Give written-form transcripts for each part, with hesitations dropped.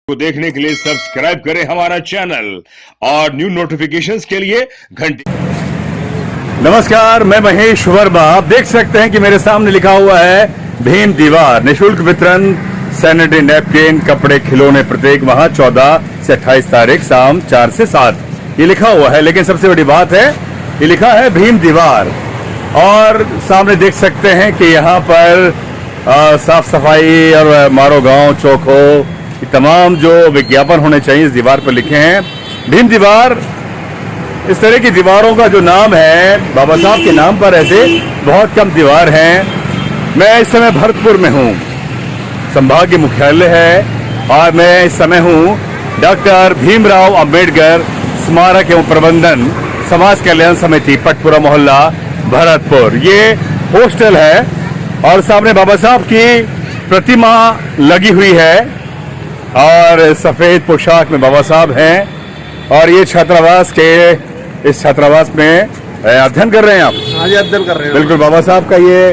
को देखने के लिए सब्सक्राइब करें हमारा चैनल और न्यू नोटिफिकेशंस के लिए घंटी। नमस्कार, मैं महेश वर्मा। आप देख सकते हैं कि मेरे सामने लिखा हुआ है भीम दीवार निःशुल्क वितरण सैनिटरी नैपकिन कपड़े खिलौने प्रत्येक माह 14 से 28 तारीख शाम 4 से 7 ये लिखा हुआ है। लेकिन सबसे बड़ी बात है ये लिखा है भीम दीवार और सामने देख सकते हैं कि यहाँ पर साफ सफाई और मारो गांव चौक हो तमाम जो विज्ञापन होने चाहिए इस दीवार पर लिखे हैं। भीम दीवार इस तरह की दीवारों का जो नाम है बाबा साहब के नाम पर ऐसे बहुत कम दीवार हैं। मैं इस समय भरतपुर में हूँ, संभाग मुख्यालय है और मैं इस समय हूँ डॉक्टर भीमराव अंबेडकर स्मारक एवं प्रबंधन समाज कल्याण समिति पटपुरा मोहल्ला भरतपुर। ये हॉस्टल है और सामने बाबा साहब की प्रतिमा लगी हुई है और सफेद पोशाक में बाबा साहब हैं और ये छात्रावास के इस छात्रावास में अध्ययन कर रहे हैं आप? हाँ जी, अध्ययन कर रहे हैं। बिल्कुल, बाबा साहब का ये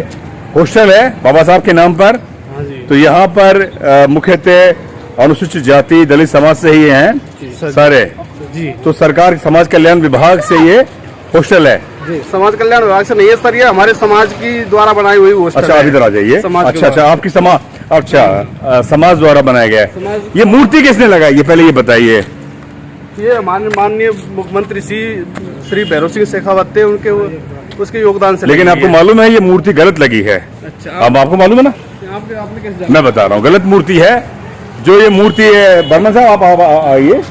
हॉस्टल है बाबा साहब के नाम पर। हाँ जी। तो यहाँ पर मुख्यतः अनुसूचित जाति दलित समाज से ही हैं सारे जी। तो सरकार समाज कल्याण विभाग से ये हॉस्टल है जी, समाज कल्याण विभाग से नहीं है सर, ये हमारे समाज की द्वारा बनाई हुई हॉस्टल अच्छा, आप इधर आ जाइए। अच्छा, आपकी समाज द्वारा बनाया गया है। ये मूर्ति किसने लगाई ये पहले ये बताइए। ये हमारे माननीय मुख्यमंत्री श्री भैरव सिंह शेखावत थे, उनके उसके योगदान से। लेकिन आपको मालूम है ये मूर्ति गलत लगी है। अच्छा, अब आपको मालूम है ना? आपने कैसे जाना? मैं बता रहा हूँ, गलत मूर्ति है जो ये मूर्ति है। बर्मन साहब आप आइए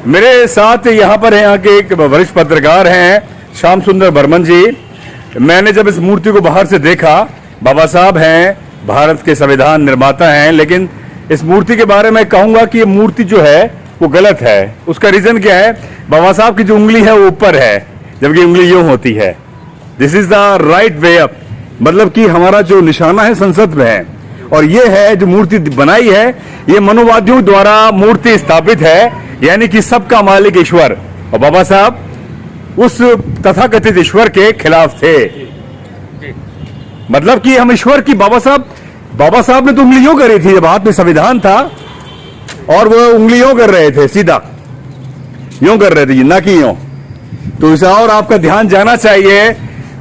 मेरे साथ। यहाँ पर यहाँ के एक वरिष्ठ पत्रकार हैं श्याम सुंदर बर्मन जी। मैंने जब इस मूर्ति को बाहर से देखा, बाबा साहब हैं, भारत के संविधान निर्माता हैं, लेकिन इस मूर्ति के बारे में कहूंगा कि ये मूर्ति जो है वो गलत है। उसका रीजन क्या है? बाबा साहब की जो उंगली है वो ऊपर है जबकि उंगली यूं होती है। This is the right way up, मतलब कि हमारा जो निशाना है संसद में है और ये है जो मूर्ति बनाई है ये मनोवादियों द्वारा मूर्ति स्थापित है, यानी कि सबका मालिक ईश्वर। और बाबा साहब उस तथाकथित ईश्वर के खिलाफ थे। मतलब कि हम ईश्वर की बाबा साहब ने तो उंगली यूं करी थी जब हाथ में संविधान था और वो उंगली यूं कर रहे थे, सीधा यूं कर रहे थे ना कि यूं। तो इस और आपका ध्यान जाना चाहिए।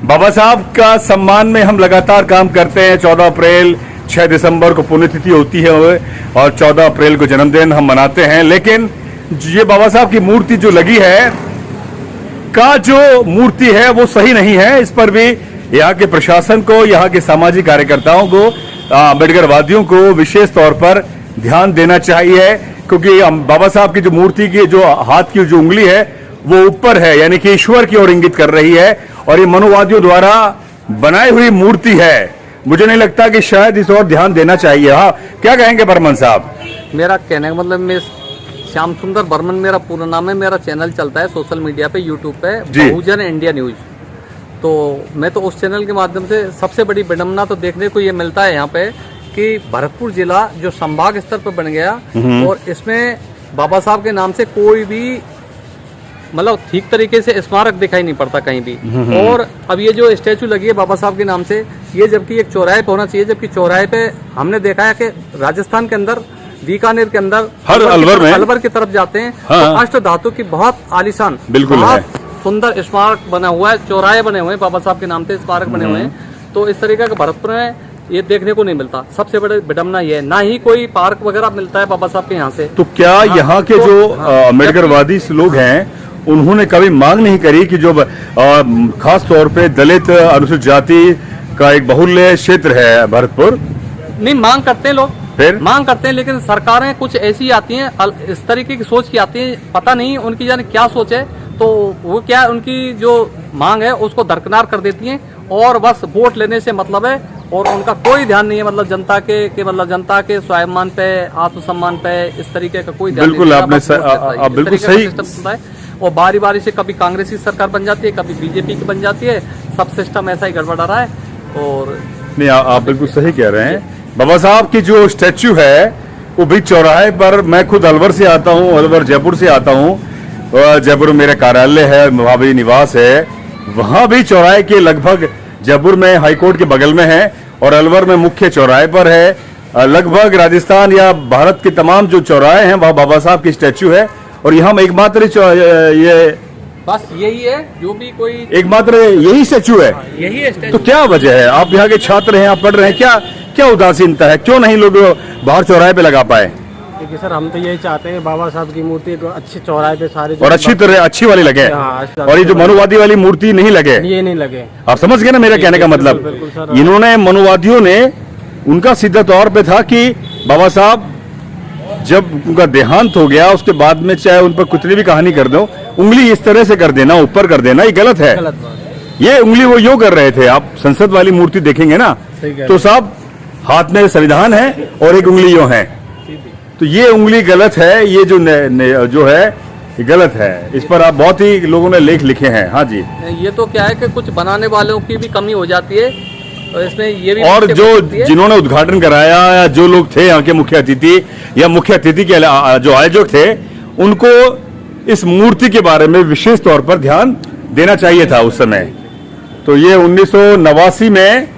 बाबा साहब का सम्मान में हम लगातार काम करते हैं। 14 अप्रैल 6 दिसंबर को पुण्यतिथि होती है और 14 अप्रैल को जन्मदिन हम मनाते हैं। लेकिन ये बाबा साहब की मूर्ति जो लगी है का जो मूर्ति है वो सही नहीं है। इस पर भी यहाँ के प्रशासन को, यहाँ के सामाजिक कार्यकर्ताओं को, अम्बेडकरवादियों को विशेष तौर पर ध्यान देना चाहिए, क्योंकि बाबा साहब की जो मूर्ति की जो हाथ की जो उंगली है वो ऊपर है, यानी कि ईश्वर की ओर इंगित कर रही है और ये मनोवादियों द्वारा बनाई हुई मूर्ति है। मुझे नहीं लगता कि शायद इस ओर ध्यान देना चाहिए। हाँ, क्या कहेंगे बर्मन साहब? मेरा कहने का मतलब मैं श्याम सुंदर बर्मन मेरा पूरा नाम है। मेरा चैनल चलता है सोशल मीडिया पे, यूट्यूब पे, बहुजन इंडिया न्यूज। तो मैं तो उस चैनल के माध्यम से सबसे बड़ी विडम्बना तो देखने को ये मिलता है यहाँ पे कि भरतपुर जिला जो संभाग स्तर पर बन गया और इसमें बाबा साहब के नाम से कोई भी मतलब ठीक तरीके से स्मारक दिखाई नहीं पड़ता कहीं भी। और अब ये जो स्टैचू लगी है बाबा साहब के नाम से, ये जबकि एक चौराहे पे होना चाहिए, जबकि चौराहे पे हमने देखा है कि राजस्थान के अंदर, बीकानेर के अंदर, हर अलवर की तरफ जाते हैं तो अष्ट धातु की बहुत आलीशान, बिल्कुल बहुत सुंदर स्मारक बना हुआ है, चौराहे बने हुए हैं बाबा साहब के नाम से, स्मारक बने हुए हैं। तो इस तरीके का भरतपुर में ये देखने को नहीं मिलता। सबसे बड़ी विडम्बना ये है, ना ही कोई पार्क वगैरह मिलता है बाबा साहब के यहाँ से। तो क्या यहाँ के जो अम्बेडकरवादी लोग हैं उन्होंने कभी मांग नहीं करी कि जो खास तौर पे दलित अनुसूचित जाति का एक बहुल्य क्षेत्र है भरतपुर? नहीं, मांग करते हैं लोग, फिर मांग करते हैं, लेकिन सरकारें कुछ ऐसी आती हैं इस तरीके की सोच की आती है, पता नहीं उनकी जाने क्या सोच है। तो वो क्या उनकी जो मांग है उसको दरकिनार कर देती हैं और बस वोट लेने से मतलब है और उनका कोई ध्यान नहीं है, मतलब जनता जनता के स्वाभिमान पे, आत्मसम्मान पे इस तरीके का कोई ध्यान बिल्कुल नहीं। आपने बिल्कुल सही। और बारी बारी से कभी कांग्रेस की सरकार बन जाती है, कभी बीजेपी की बन जाती है, सब सिस्टम ऐसा ही गड़बड़ा रहा है। और नहीं, आप बिल्कुल सही कह रहे हैं। बाबा साहब की जो स्टैच्यू है वो बीच चौराहे पर, मैं खुद अलवर से आता हूँ, अलवर जयपुर से आता हूँ, जयपुर में मेरा कार्यालय है, वहाँ भी निवास है, वहाँ भी चौराहे के लगभग जयपुर में हाईकोर्ट के बगल में है और अलवर में मुख्य चौराहे पर है। लगभग राजस्थान या भारत के तमाम जो चौराहे हैं वहाँ बाबा साहब की स्टैच्यू है, और यहाँ एकमात्र ये बस यही है, जो भी कोई एकमात्र यही स्टैच्यू है। यही है। तो क्या वजह है? आप यहाँ के छात्र हैं, आप पढ़ रहे हैं, क्या क्या उदासीनता है? क्यों नहीं लोग बाहर चौराहे पे लगा पाए? देखिए सर, हम तो यही चाहते हैं बाबा साहब की मूर्ति एक अच्छे चौराहे पे सारे और अच्छी तरह अच्छी वाली लगे, हाँ, और ये जो मनुवादी वाली मूर्ति नहीं लगे। ये नहीं लगे। आप समझ गए ना मेरा कहने का मतलब? बिल्कुल सर। इन्होंने मनुवादियों ने, उनका सीधा तौर पे था कि बाबा साहब जब उनका देहांत हो गया उसके बाद में चाहे उन पर कितनी भी कहानी कर दो, उंगली इस तरह से कर देना, ऊपर कर देना, ये गलत है। गलत बात। ये उंगली वो यूं कर रहे थे। आप संसद वाली मूर्ति देखेंगे ना, तो साहब हाथ में संविधान है और एक उंगली यूं है, तो ये उंगली गलत है। ये जो है ये गलत है। इस पर आप बहुत ही लोगों ने लेख लिखे हैं। हाँ जी। ये तो क्या है कि कुछ बनाने वालों की भी कमी हो जाती है, और इसमें ये भी और जो जिन्होंने उद्घाटन कराया या जो लोग थे यहाँ के मुख्य अतिथि या मुख्य अतिथि के जो आयोजक थे, उनको इस मूर्ति के बारे में विशेष तौर पर ध्यान देना चाहिए था उस समय। तो ये 1989 में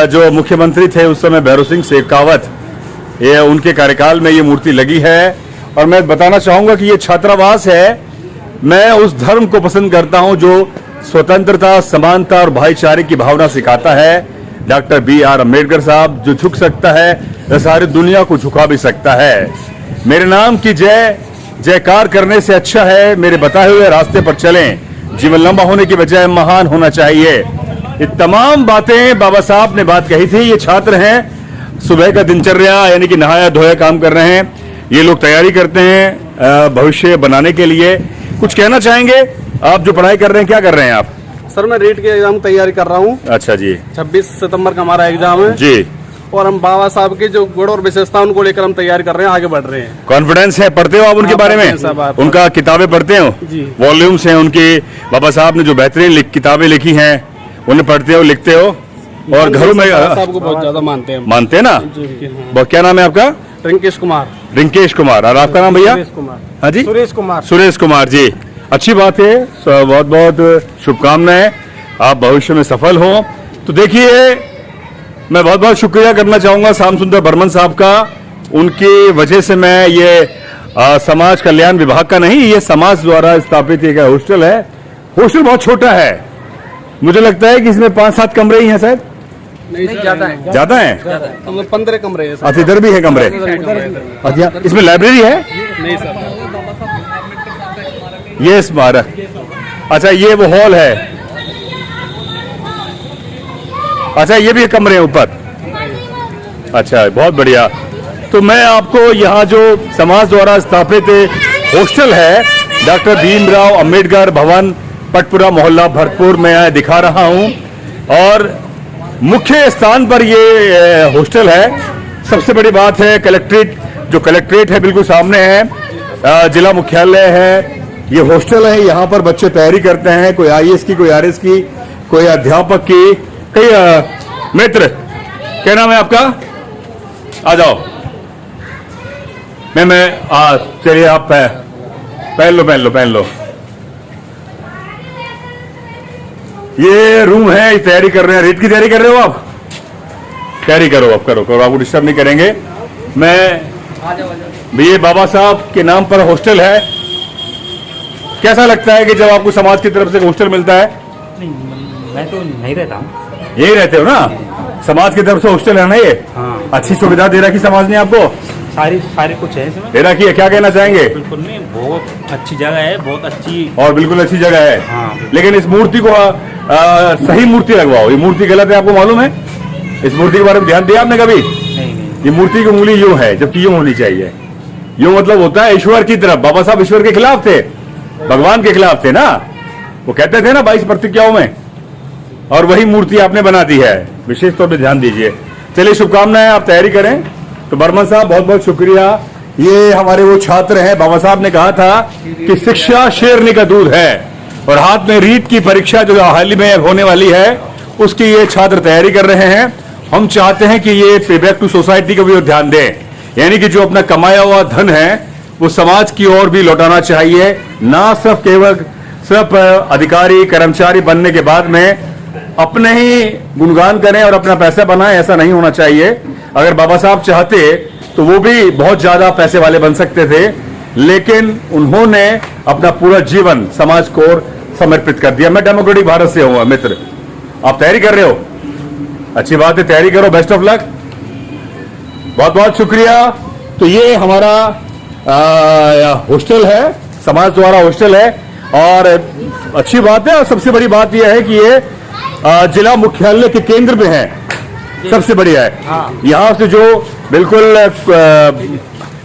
जो मुख्यमंत्री थे उस समय भैरव सिंह शेखावत, ये उनके कार्यकाल में ये मूर्ति लगी है। और मैं बताना चाहूंगा कि ये छात्रावास है। मैं उस धर्म को पसंद करता हूं जो स्वतंत्रता, समानता और भाईचारे की भावना सिखाता है। Doctor B.R. अम्बेडकर साहब, जो झुक सकता है वह सारी दुनिया को झुका भी सकता है। मेरे नाम की जय जयकार करने से अच्छा है मेरे बताए हुए रास्ते पर चलें, जीवन लंबा होने की बजाय महान होना चाहिए। ये तमाम बातें बाबा साहब ने बात कही थी। ये छात्र हैं, सुबह का दिनचर्या यानी कि नहाया धोया काम कर रहे हैं। ये लोग तैयारी करते हैं भविष्य बनाने के लिए। कुछ कहना चाहेंगे? आप जो पढ़ाई कर रहे हैं, क्या कर रहे हैं आप? सर मैं रीट के एग्जाम तैयारी कर रहा हूँ। अच्छा जी। 26 सितंबर का हमारा एग्जाम है जी। और हम बाबा साहब के जो गुण और विशेषता उनको लेकर हम तैयारी कर रहे हैं, आगे बढ़ रहे हैं। कॉन्फिडेंस है? पढ़ते हो आप उनके बारे में? उनका किताबें पढ़ते हो? जी। वॉल्यूम्स हैं उनकी। बाबा साहब ने जो बेहतरीन किताबें लिखी हैं उन्हें पढ़ते हो, लिखते हो, और घरों में साहब को बहुत ज्यादा मानते हैं। मानते हैं ना? क्या नाम है आपका? रिंकेश कुमार। रिंकेश कुमार। और आपका नाम भैया? सुरेश कुमार। हाँ जी, सुरेश कुमार। सुरेश कुमार जी। अच्छी बात है, बहुत बहुत शुभकामनाएं, आप भविष्य में सफल हो। तो देखिए, मैं बहुत बहुत शुक्रिया करना चाहूंगा श्याम सुंदर बर्मन साहब का। उनकी वजह से मैं ये समाज कल्याण विभाग का नहीं, ये समाज द्वारा स्थापित एक हॉस्टल है। हॉस्टल बहुत छोटा है, मुझे लगता है कि इसमें 5-7 कमरे ही हैं शायद। नहीं, ज्यादा है। ज्यादा है? 15 कमरे हैं। अच्छा, इधर भी है कमरे? अच्छा, इसमें लाइब्रेरी है? नहीं सर। ये स्मारक। अच्छा, ये वो हॉल है। अच्छा, ये भी कमरे हैं ऊपर? अच्छा, बहुत बढ़िया। तो मैं आपको यहाँ जो समाज द्वारा स्थापित हॉस्टल है डॉक्टर भीमराव अंबेडकर भवन, पटपुरा मोहल्ला, भरतपुर में दिखा रहा हूँ। और मुख्य स्थान पर ये हॉस्टल है। सबसे बड़ी बात है जो कलेक्ट्रेट है बिल्कुल सामने है, जिला मुख्यालय है, ये हॉस्टल है। यहाँ पर बच्चे तैयारी करते हैं, कोई IAS की, कोई RS की, कोई अध्यापक की, कई मित्र। क्या नाम है आपका? आ जाओ। चलिए, आप पहन लो। ये रूम है, तैयारी कर रहे हैं। रीट की तैयारी कर रहे हो आप? तैयारी करो, आप करो, आपको डिस्टर्ब नहीं करेंगे। ये बाबा साहब के नाम पर हॉस्टल है। कैसा लगता है कि जब आपको समाज की तरफ से हॉस्टल मिलता है? नहीं, मैं तो नहीं रहता हूँ। यही रहते हो ना? समाज की तरफ से हॉस्टल है ना ये? हाँ। अच्छी सुविधा दे रखी समाज ने आपको? सारी कुछ है इसमें। दे रखी है। क्या कहना चाहेंगे? बिल्कुल नहीं, बहुत अच्छी जगह है, बहुत अच्छी, और बिल्कुल अच्छी जगह है। हाँ। लेकिन इस मूर्ति को सही मूर्ति लगवाओ। ये मूर्ति गलत है, आपको मालूम है? इस मूर्ति के बारे में ध्यान दिया आपने कभी? नहीं। ये मूर्ति की उंगली यूं है, जबकि यूं होनी चाहिए। यूं मतलब होता है ईश्वर की तरफ। बाबा साहब ईश्वर के खिलाफ थे, भगवान के खिलाफ थे ना। वो कहते थे ना 22 प्रतिज्ञाओं में, और वही मूर्ति आपने बना दी है। विशेष तौर पे ध्यान दीजिए। चलिए, शुभकामनाएं, आप तैयारी करें। तो बर्मन साहब, बहुत बहुत शुक्रिया। ये हमारे वो छात्र हैं। बाबा साहब ने कहा था कि शिक्षा शेरनी का दूध है, और हाथ में रीट की परीक्षा जो हाल ही में होने वाली है उसकी ये छात्र तैयारी कर रहे हैं। हम चाहते हैं कि ये पे बैक टू सोसाइटी का भी ध्यान दें, यानी कि जो अपना कमाया हुआ धन है वो समाज की ओर भी लौटाना चाहिए, ना सिर्फ अधिकारी कर्मचारी बनने के बाद में अपने ही गुणगान करें और अपना पैसा बनाएं, ऐसा नहीं होना चाहिए। अगर बाबा साहब चाहते तो वो भी बहुत ज्यादा पैसे वाले बन सकते थे, लेकिन उन्होंने अपना पूरा जीवन समाज को समर्पित कर दिया। मैं डेमोक्रेटिक भारत से हूं मित्र, आप तैयारी कर रहे हो, अच्छी बात है, तैयारी करो, बेस्ट ऑफ लक, बहुत बहुत शुक्रिया। तो ये हमारा हॉस्टल है, समाज द्वारा हॉस्टल है, और अच्छी बात है। और सबसे बड़ी बात यह है कि ये जिला मुख्यालय के केंद्र में है, सबसे बढ़िया है। यहाँ से जो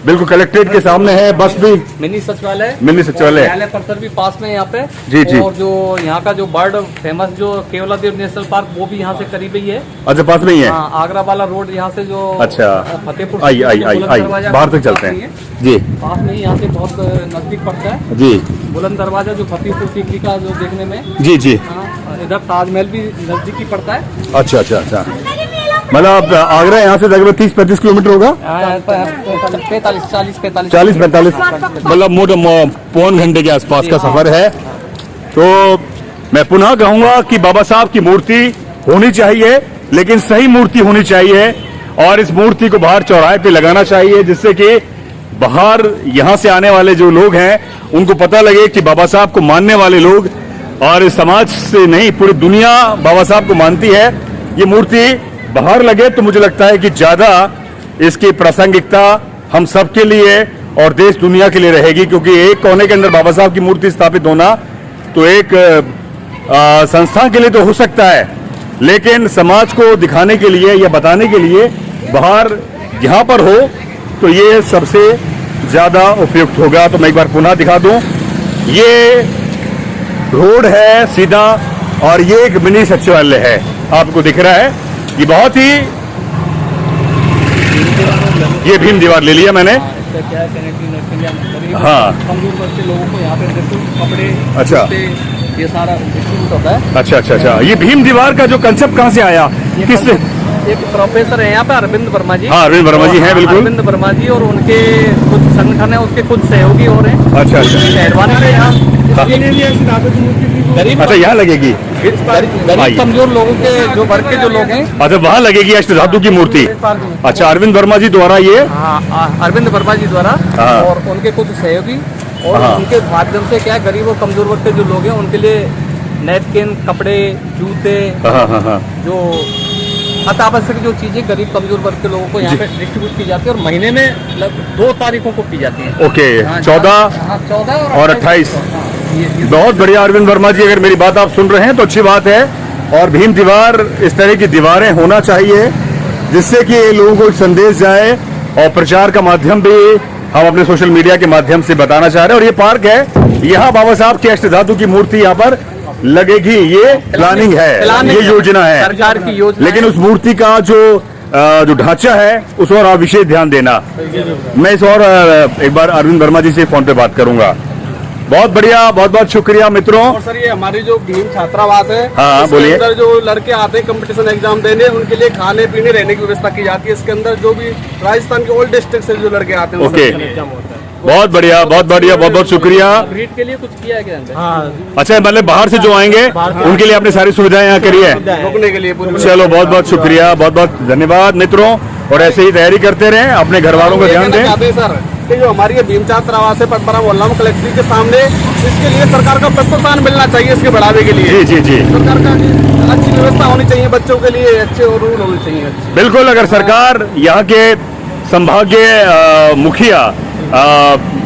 बिल्कुल कलेक्ट्रेट के सामने है, बस भी मिनी सचिवालय न्यायालय परिसर भी पास में है यहाँ पे। जी, जी। और जो यहाँ का जो बर्ड फेमस जो केवलादेव नेशनल पार्क, वो भी यहाँ से करीब ही है। अच्छा, पास में ही है। हाँ, आगरा वाला रोड यहाँ से जो अच्छा, फतेहपुर आई बाहर तक चलते हैं जी, पास में ही, यहाँ से बहुत नजदीक पड़ता है जी। बुलंद दरवाजा जो फतेहपुर सीकरी का जो देखने में, जी जी। हाँ, इधर ताजमहल भी नजदीक ही पड़ता है। अच्छा अच्छा अच्छा, मतलब आगरा यहाँ से लगभग 30-35 किलोमीटर होगा, 40-45, मतलब मोटा पौन घंटे के आसपास का सफर है। तो मैं पुनः कहूंगा कि बाबा साहब की मूर्ति होनी चाहिए, लेकिन सही मूर्ति होनी चाहिए, और इस मूर्ति को बाहर चौराहे पे लगाना चाहिए, जिससे कि बाहर यहाँ से आने वाले जो लोग हैं उनको पता लगे कि बाबा साहब को मानने वाले लोग, और इस समाज से नहीं पूरी दुनिया बाबा साहब को मानती है। ये मूर्ति बाहर लगे तो मुझे लगता है कि ज्यादा इसकी प्रासंगिकता हम सबके लिए और देश दुनिया के लिए रहेगी, क्योंकि एक कोने के अंदर बाबा साहब की मूर्ति स्थापित होना तो एक संस्था के लिए तो हो सकता है, लेकिन समाज को दिखाने के लिए या बताने के लिए बाहर यहाँ पर हो तो ये सबसे ज्यादा उपयुक्त होगा। तो मैं एक बार पुनः दिखा दूं, ये रोड है सीधा, और ये एक मिनी सचिवालय है, आपको दिख रहा है। ये बहुत ही, ये भीम दीवार ले लिया मैंने। हाँ, कमजोर वर्ग के लोगों को यहाँ पे कपड़े, अच्छा, ये सारा डिस्ट्रीब्यूट होता है। अच्छा अच्छा अच्छा। ये भीम दीवार का जो कंसेप्ट कहाँ से आया, किससे? एक प्रोफेसर है यहाँ पे, अरविंद वर्मा जी। हाँ, अरविंद वर्मा जी हैं, बिल्कुल। अरविंद वर्मा जी और उनके कुछ संगठन है, उसके कुछ सहयोगी हो रहे हैं। अच्छा अच्छा, एडवांस है यहाँ गरीब, अच्छा यहाँ लगेगी, गरीब कमजोर लोगों के जो वर्ग के जो लोग हैं, अच्छा वहाँ लगेगी अष्टधातु की मूर्ति। अच्छा, अरविंद वर्मा जी द्वारा ये, हाँ, अरविंद वर्मा जी द्वारा, हाँ। और उनके कुछ सहयोगी, और हाँ। उनके माध्यम से क्या है, गरीब और कमजोर वर्ग के जो लोग हैं उनके लिए नैपकिन, कपड़े, जूते, हाँ हाँ हाँ, जो अत्यावश्यक जो चीजें गरीब कमजोर वर्ग के लोगों को यहाँ पे डिस्ट्रीब्यूट की जाती है, और महीने में 2 तारीखों को की जाती है। ओके, हाँ, 14 और 28। हाँ, बहुत बढ़िया अरविंद वर्मा जी, अगर मेरी बात आप सुन रहे हैं तो अच्छी बात है। और भीम दीवार, इस तरह की दीवारें होना चाहिए, जिससे कि लोगों को एक संदेश जाए, और प्रचार का माध्यम भी हम अपने सोशल मीडिया के माध्यम से बताना चाह रहे हैं। और ये पार्क है, यहाँ बाबा साहब की अष्टधातु की मूर्ति यहाँ पर लगेगी, ये प्लानिंग है, ये योजना है, सरकार की योजना। लेकिन उस मूर्ति का जो ढांचा है उस पर आप विशेष ध्यान देना। मैं इस और एक बार अरविंद वर्मा जी से फोन पे बात करूंगा। बहुत बढ़िया, बहुत बहुत शुक्रिया मित्रों। और सर, ये हमारी जो भीम छात्रावास है, हाँ, इसके बोलिए। अंदर जो लड़के आते हैं कंपटीशन एग्जाम देने, उनके लिए खाने पीने रहने की व्यवस्था की जाती है। इसके अंदर जो भी राजस्थान के ऑल डिस्ट्रिक्ट से जो लड़के आते हैं, ओके, एग्जाम होता है। बहुत बढ़िया, बहुत बढ़िया, बहुत बहुत शुक्रिया। ब्रीड के लिए कुछ किया है क्या अंदर? हाँ, अच्छा, मतलब बाहर से जो आएंगे उनके लिए आपने सारी सुविधाएं यहाँ करी है। रुकने के लिए पूरी चलो, बहुत बहुत शुक्रिया, बहुत बहुत धन्यवाद मित्रों, और ऐसे ही तैयारी करते रहें, अपने घर वालों का ध्यान दें। चाहते हैं सर कि जो हमारी ये भीम छात्रावास है पटपरा मोहल्ला में कलेक्ट्रेट के सामने, इसके लिए सरकार का प्रोत्साहन मिलना चाहिए, इसके बढ़ावे के लिए। जी जी जी, सरकार का अच्छी व्यवस्था होनी चाहिए, बच्चों के लिए अच्छे और रूल होने चाहिए अच्छे। बिल्कुल। अगर सरकार यहाँ के संभागीय मुखिया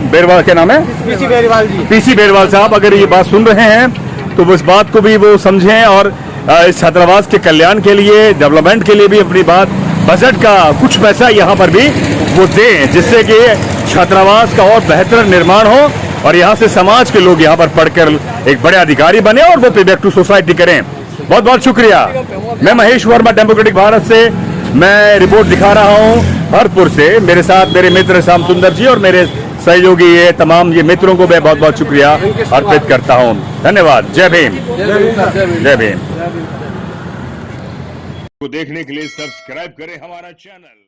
बेरवाल, क्या नाम है, पीसी बेरीवाल जी, पीसी बेरवाल साहब, अगर ये बात सुन रहे हैं तो इस बात को भी वो समझें, और इस छात्रावास के कल्याण के लिए, डेवलपमेंट के लिए भी अपनी बात, बजट का कुछ पैसा यहाँ पर भी वो दें, जिससे कि छात्रावास का और बेहतर निर्माण हो, और यहाँ से समाज के लोग यहाँ पर पढ़कर एक बड़े अधिकारी बने और वो पे बैक टू सोसाइटी करें। बहुत बहुत शुक्रिया। मैं महेश वर्मा, डेमोक्रेटिक भारत से मैं रिपोर्ट दिखा रहा हूँ भरतपुर से। मेरे साथ मेरे मित्र श्याम सुंदर जी और मेरे सहयोगी, ये तमाम ये मित्रों को मैं बहुत बहुत शुक्रिया अर्पित करता हूँ। धन्यवाद। जय भीम, जय भीम। को देखने के लिए सब्सक्राइब करें हमारा चैनल।